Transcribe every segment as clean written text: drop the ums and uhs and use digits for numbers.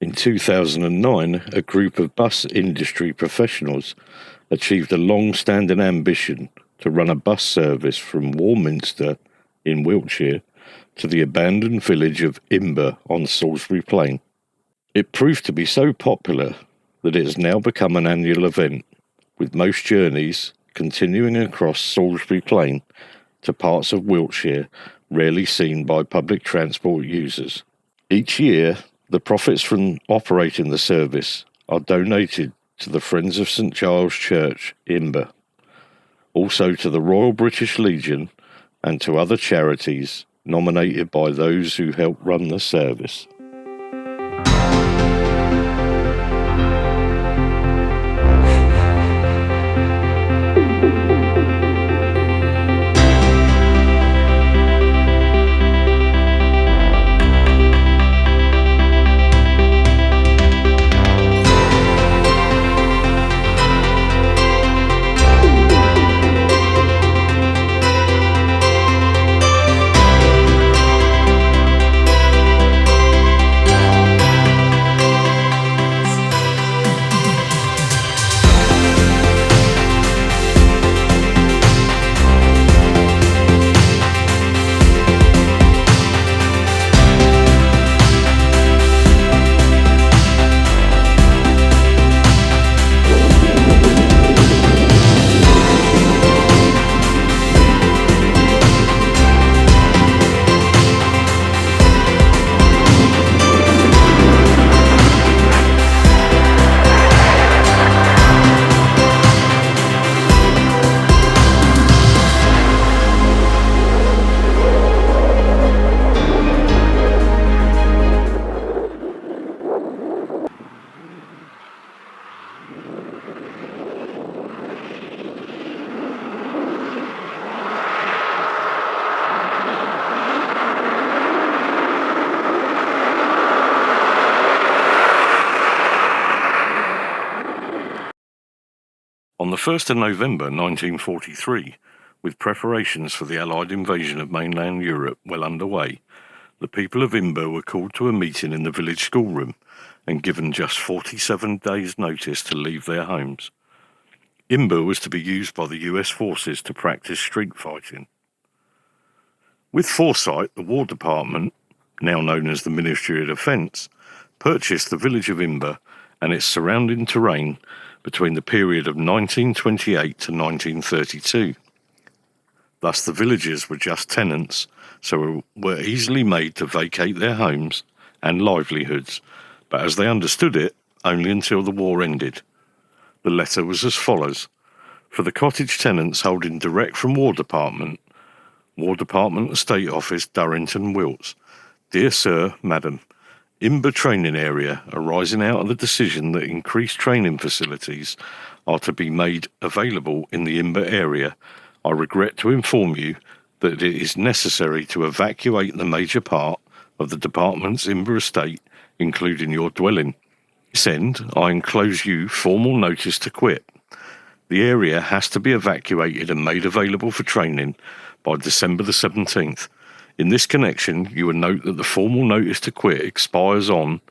In 2009, a group of bus industry professionals achieved a long-standing ambition to run a bus service from Warminster in Wiltshire to the abandoned village of Imber on Salisbury Plain. It proved to be so popular that it has now become an annual event, with most journeys continuing across Salisbury Plain to parts of Wiltshire rarely seen by public transport users. Each year, the profits from operating the service are donated to the Friends of St Giles Church, Imber, also to the Royal British Legion and to other charities nominated by those who help run the service. On the 1st of November 1943, with preparations for the Allied invasion of mainland Europe well underway, the people of Imber were called to a meeting in the village schoolroom and given just 47 days' notice to leave their homes. Imber was to be used by the US forces to practice street fighting. With foresight, the War Department, now known as the Ministry of Defence, purchased the village of Imber and its surrounding terrain between the period of 1928 to 1932. Thus the villagers were just tenants, so were easily made to vacate their homes and livelihoods, but as they understood it, only until the war ended. The letter was as follows: for the cottage tenants holding direct from War Department Estate Office, Durrington, Wilts. Dear Sir, Madam, Imber training area arising out of the decision that increased training facilities are to be made available in the Imber area, I regret to inform you that it is necessary to evacuate the major part of the department's Imber estate, including your dwelling. This end, I enclose you formal notice to quit. The area has to be evacuated and made available for training by December the 17th. In this connection, you will note that the formal notice to quit expires on,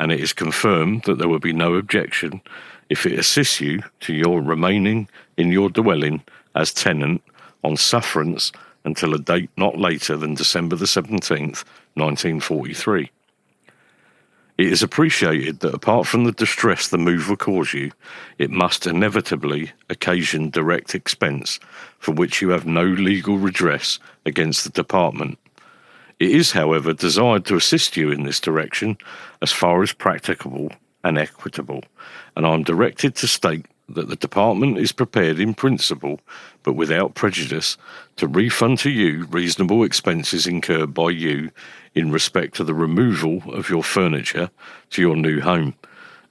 and it is confirmed that there will be no objection if it assists you to your remaining in your dwelling as tenant on sufferance until a date not later than December the 17th, 1943. It is appreciated that apart from the distress the move will cause you, it must inevitably occasion direct expense for which you have no legal redress against the department. It is, however, desired to assist you in this direction as far as practicable and equitable, and I am directed to state that the department is prepared in principle, but without prejudice, to refund to you reasonable expenses incurred by you in respect to the removal of your furniture to your new home,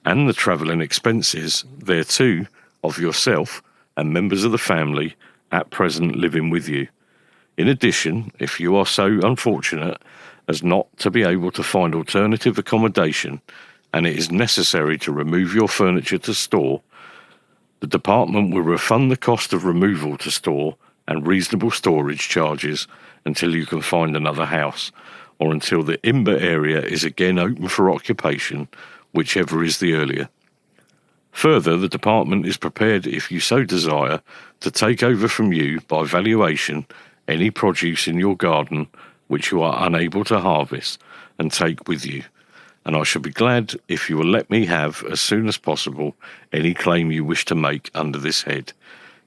and the travelling expenses thereto of yourself and members of the family at present living with you. In addition, if you are so unfortunate as not to be able to find alternative accommodation, and it is necessary to remove your furniture to store, the department will refund the cost of removal to store and reasonable storage charges until you can find another house, or until the Imber area is again open for occupation, whichever is the earlier. Further, the department is prepared, if you so desire, to take over from you by valuation any produce in your garden which you are unable to harvest and take with you, and I shall be glad if you will let me have, as soon as possible, any claim you wish to make under this head.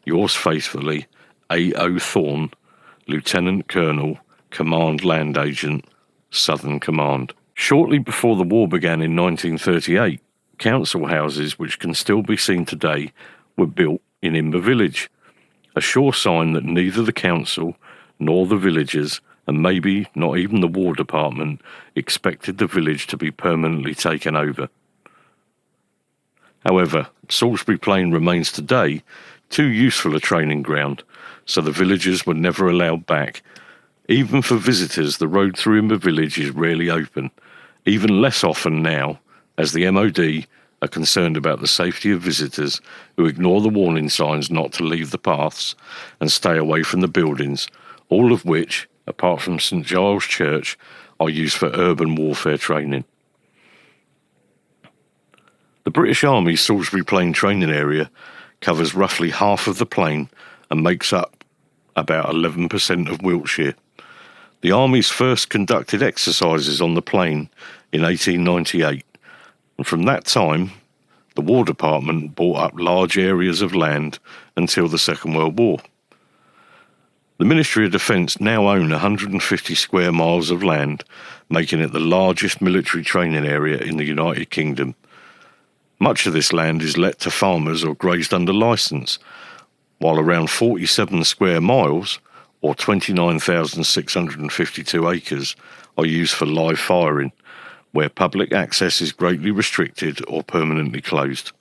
Yours faithfully, A.O. Thorne, Lieutenant Colonel, Command Land Agent, Southern Command. Shortly before the war began in 1938, council houses which can still be seen today were built in Imber Village, a sure sign that neither the council nor the villagers, and maybe not even the War Department, expected the village to be permanently taken over. However, Salisbury Plain remains today too useful a training ground, so the villagers were never allowed back. Even for visitors, the road through Imber Village is rarely open, even less often now, as the MOD are concerned about the safety of visitors who ignore the warning signs not to leave the paths and stay away from the buildings, all of which, apart from St Giles Church, are used for urban warfare training. The British Army's Salisbury Plain training area covers roughly half of the plain and makes up about 11% of Wiltshire. The Army's first conducted exercises on the plain in 1898, and from that time, the War Department bought up large areas of land until the Second World War. The Ministry of Defence now own 150 square miles of land, making it the largest military training area in the United Kingdom. Much of this land is let to farmers or grazed under licence, while around 47 square miles, or 29,652 acres, are used for live firing, where public access is greatly restricted or permanently closed.